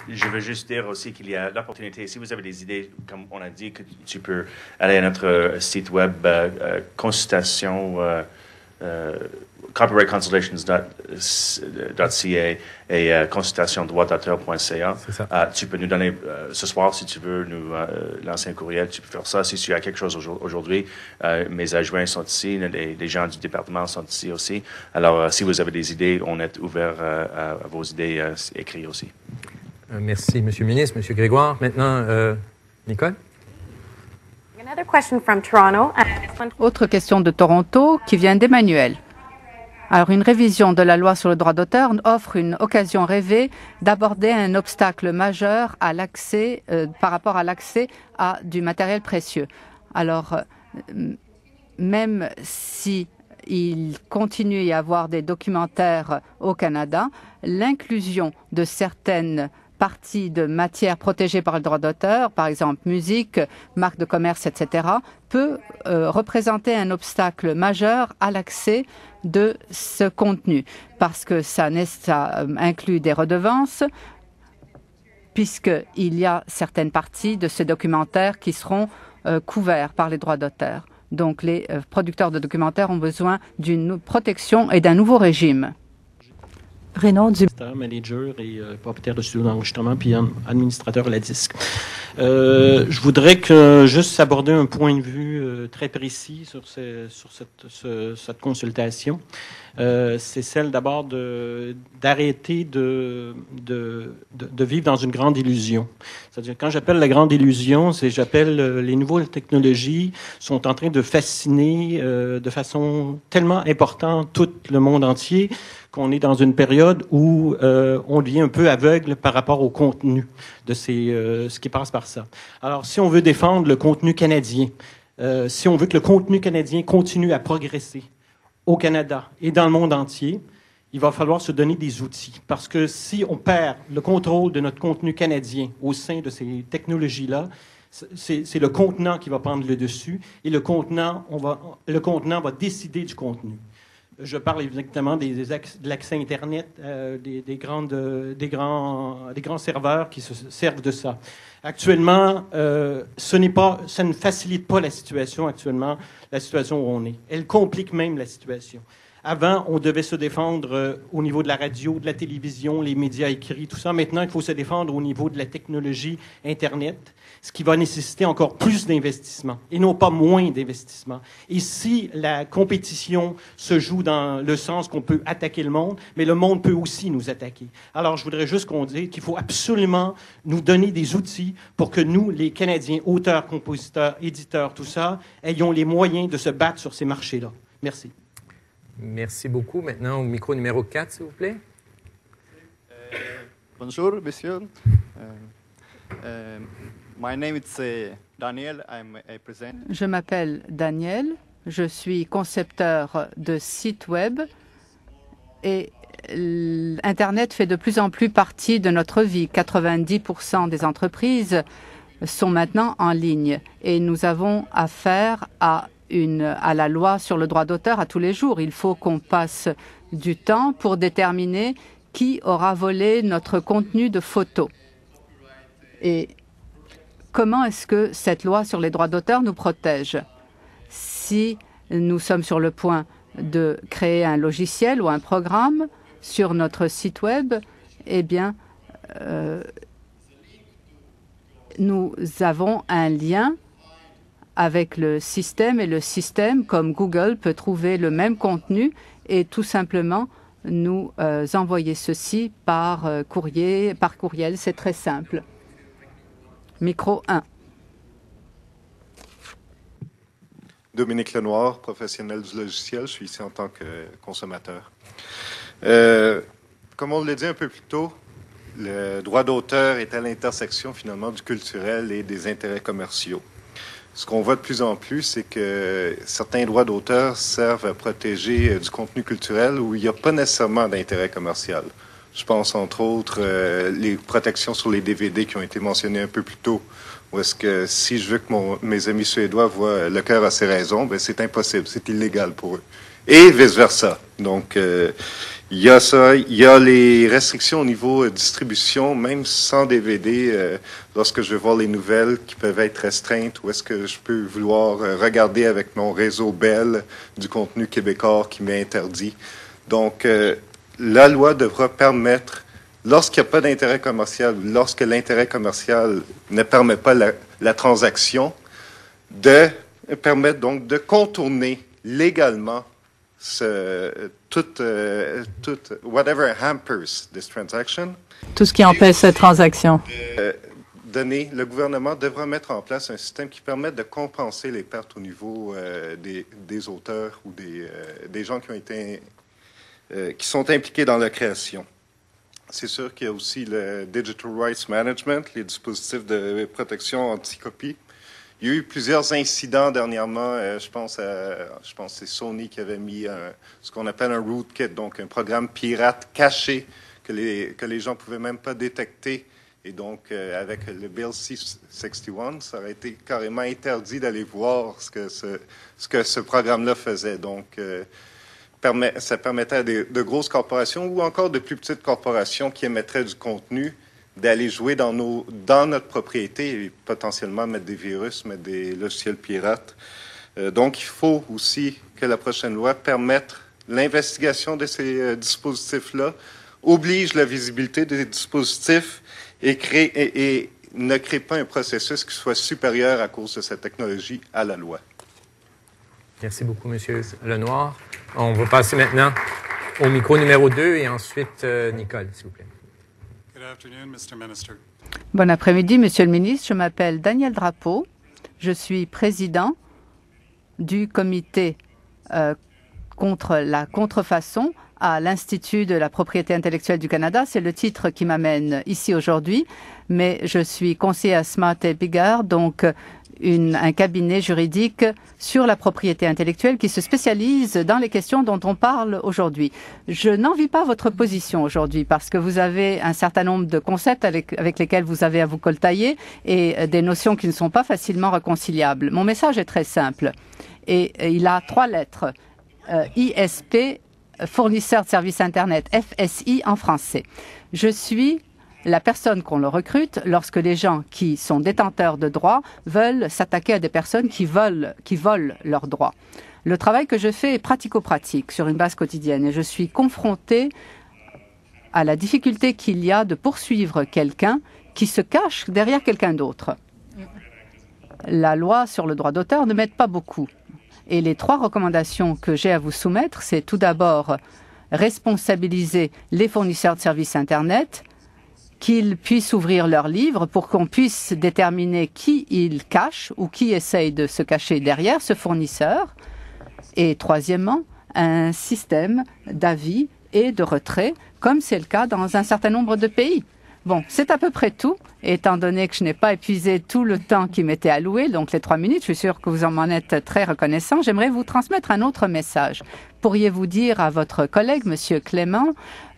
Je veux juste dire aussi qu'il y a l'opportunité, si vous avez des idées, comme on a dit, que tu peux aller à notre site web consultation, copyrightconsultations.ca et consultationdroitdauteur.ca. Tu peux nous donner ce soir, si tu veux, nous lancer un courriel. Tu peux faire ça si tu as quelque chose aujourd'hui. Mes adjoints sont ici, les gens du département sont ici aussi. Alors, si vous avez des idées, on est ouvert à vos idées écrites aussi. Merci, Monsieur le ministre. Monsieur Grégoire. Maintenant, Nicole. Autre question de Toronto qui vient d'Emmanuel. Alors, une révision de la loi sur le droit d'auteur offre une occasion rêvée d'aborder un obstacle majeur à l'accès, par rapport à l'accès à du matériel précieux. Alors, même si il continue à y avoir des documentaires au Canada, l'inclusion de certaines parties de matières protégées par le droit d'auteur, par exemple musique, marque de commerce, etc., peut représenter un obstacle majeur à l'accès de ce contenu, parce que ça inclut des redevances, puisqu'il y a certaines parties de ce documentaire qui seront couverts par les droits d'auteur. Donc, les producteurs de documentaires ont besoin d'une protection et d'un nouveau régime. Renaud du manager et propriétaire de studio d'enregistrement puis administrateur à la disque. Je voudrais juste aborder un point de vue très précis sur cette consultation. C'est celle d'abord d'arrêter de vivre dans une grande illusion. C'est-à-dire, quand j'appelle la grande illusion, j'appelle les nouvelles technologies sont en train de fasciner de façon tellement importante tout le monde entier qu'on est dans une période où on devient un peu aveugle par rapport au contenu de ce qui passe par ça. Alors, si on veut défendre le contenu canadien, si on veut que le contenu canadien continue à progresser au Canada et dans le monde entier, il va falloir se donner des outils. Parce que si on perd le contrôle de notre contenu canadien au sein de ces technologies-là, c'est le contenant qui va prendre le dessus et le contenant va décider du contenu. Je parle évidemment de l'accès Internet, des grands serveurs qui se servent de ça. Actuellement, ça ne facilite pas la situation actuellement, la situation où on est. Elle complique même la situation. Avant, on devait se défendre au niveau de la radio, de la télévision, les médias écrits, tout ça. Maintenant, il faut se défendre au niveau de la technologie Internet, ce qui va nécessiter encore plus d'investissement et non pas moins d'investissement. Et si la compétition se joue dans le sens qu'on peut attaquer le monde, mais le monde peut aussi nous attaquer. Alors, je voudrais juste qu'on dise qu'il faut absolument nous donner des outils pour que nous, les Canadiens, auteurs, compositeurs, éditeurs, tout ça, ayons les moyens de se battre sur ces marchés-là. Merci. Merci beaucoup. Maintenant, au micro numéro 4, s'il vous plaît. Bonjour, monsieur. My name is Daniel. Je m'appelle Daniel. Je suis concepteur de sites web et Internet fait de plus en plus partie de notre vie. 90% des entreprises sont maintenant en ligne et nous avons affaire à la loi sur le droit d'auteur à tous les jours. Il faut qu'on passe du temps pour déterminer qui aura volé notre contenu de photos. Et comment est-ce que cette loi sur les droits d'auteur nous protège? Si nous sommes sur le point de créer un logiciel ou un programme sur notre site web, eh bien, nous avons un lien avec le système et le système, comme Google, peut trouver le même contenu et tout simplement nous envoyer ceci par courriel. C'est très simple. Micro 1. Dominique Lenoir, professionnel du logiciel. Je suis ici en tant que consommateur. Comme on l'a dit un peu plus tôt, le droit d'auteur est à l'intersection finalement du culturel et des intérêts commerciaux. Ce qu'on voit de plus en plus, c'est que certains droits d'auteur servent à protéger du contenu culturel où il n'y a pas nécessairement d'intérêt commercial. Je pense entre autres les protections sur les DVD qui ont été mentionnées un peu plus tôt. Où est-ce que si je veux que mes amis suédois voient Le cœur a ses raisons, ben c'est impossible, c'est illégal pour eux. Et vice-versa. Donc, Il y a ça, il y a les restrictions au niveau distribution, même sans DVD, lorsque je vais voir les nouvelles qui peuvent être restreintes, ou est-ce que je peux vouloir regarder avec mon réseau Bell du contenu québécois qui m'est interdit. Donc, la loi devra permettre, lorsqu'il n'y a pas d'intérêt commercial, lorsque l'intérêt commercial ne permet pas la transaction, de permettre donc de contourner légalement whatever hampers this transaction. Tout ce qui empêche cette transaction. Le gouvernement devra mettre en place un système qui permette de compenser les pertes au niveau des auteurs ou des gens qui sont impliqués dans la création. C'est sûr qu'il y a aussi le Digital Rights Management, les dispositifs de protection anti-copie. Il y a eu plusieurs incidents dernièrement. Je pense que c'est Sony qui avait mis ce qu'on appelle un rootkit, donc un programme pirate caché que les gens ne pouvaient même pas détecter. Et donc, avec le Bill C-61, ça aurait été carrément interdit d'aller voir ce que ce programme-là faisait. Donc, ça permettait à de grosses corporations ou encore de plus petites corporations qui émettraient du contenu d'aller jouer dans notre propriété et potentiellement mettre des virus, mettre des logiciels pirates. Donc, il faut aussi que la prochaine loi permette l'investigation de ces dispositifs-là, oblige la visibilité des dispositifs et ne crée pas un processus qui soit supérieur à cause de cette technologie à la loi. Merci beaucoup, M. Lenoir. On va passer maintenant au micro numéro 2 et ensuite Nicole, s'il vous plaît. Bon après-midi, Monsieur le ministre. Je m'appelle Daniel Drapeau. Je suis président du comité contre la contrefaçon à l'Institut de la propriété intellectuelle du Canada. C'est le titre qui m'amène ici aujourd'hui, mais je suis conseiller à Smart & Biggar, donc un cabinet juridique sur la propriété intellectuelle qui se spécialise dans les questions dont on parle aujourd'hui. Je n'envie pas votre position aujourd'hui parce que vous avez un certain nombre de concepts avec lesquels vous avez à vous coltailler et des notions qui ne sont pas facilement réconciliables. Mon message est très simple et il a 3 lettres. ISP, fournisseur de services Internet, FSI en français. Je suis la personne qu'on le recrute lorsque les gens qui sont détenteurs de droits veulent s'attaquer à des personnes qui volent leurs droits. Le travail que je fais est pratico-pratique sur une base quotidienne et je suis confrontée à la difficulté qu'il y a de poursuivre quelqu'un qui se cache derrière quelqu'un d'autre. La loi sur le droit d'auteur ne m'aide pas beaucoup. Et les 3 recommandations que j'ai à vous soumettre, c'est tout d'abord responsabiliser les fournisseurs de services Internet, qu'ils puissent ouvrir leurs livres pour qu'on puisse déterminer qui ils cachent ou qui essaye de se cacher derrière ce fournisseur. Et troisièmement, un système d'avis et de retrait, comme c'est le cas dans un certain nombre de pays. Bon, c'est à peu près tout, étant donné que je n'ai pas épuisé tout le temps qui m'était alloué, donc les 3 minutes, je suis sûre que vous en êtes très reconnaissant. J'aimerais vous transmettre un autre message. Pourriez-vous dire à votre collègue, M. Clément,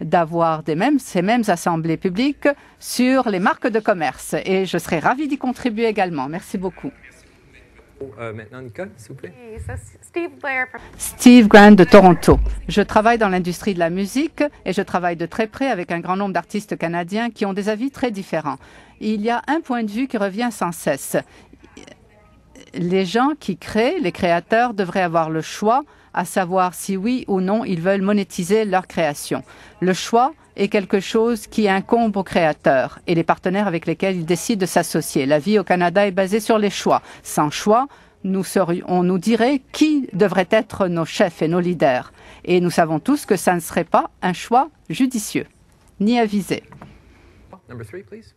d'avoir ces mêmes assemblées publiques sur les marques de commerce? Et je serais ravie d'y contribuer également. Merci beaucoup. Maintenant, Nicole, s'il vous plaît. Steve Grant de Toronto. Je travaille dans l'industrie de la musique et je travaille de très près avec un grand nombre d'artistes canadiens qui ont des avis très différents. Il y a un point de vue qui revient sans cesse. Les gens qui créent, les créateurs, devraient avoir le choix à savoir si oui ou non ils veulent monétiser leur création. Le choix est quelque chose qui incombe aux créateurs et les partenaires avec lesquels ils décident de s'associer. La vie au Canada est basée sur les choix. Sans choix, on nous dirait qui devrait être nos chefs et nos leaders. Et nous savons tous que ça ne serait pas un choix judicieux, ni avisé. Number 3, please.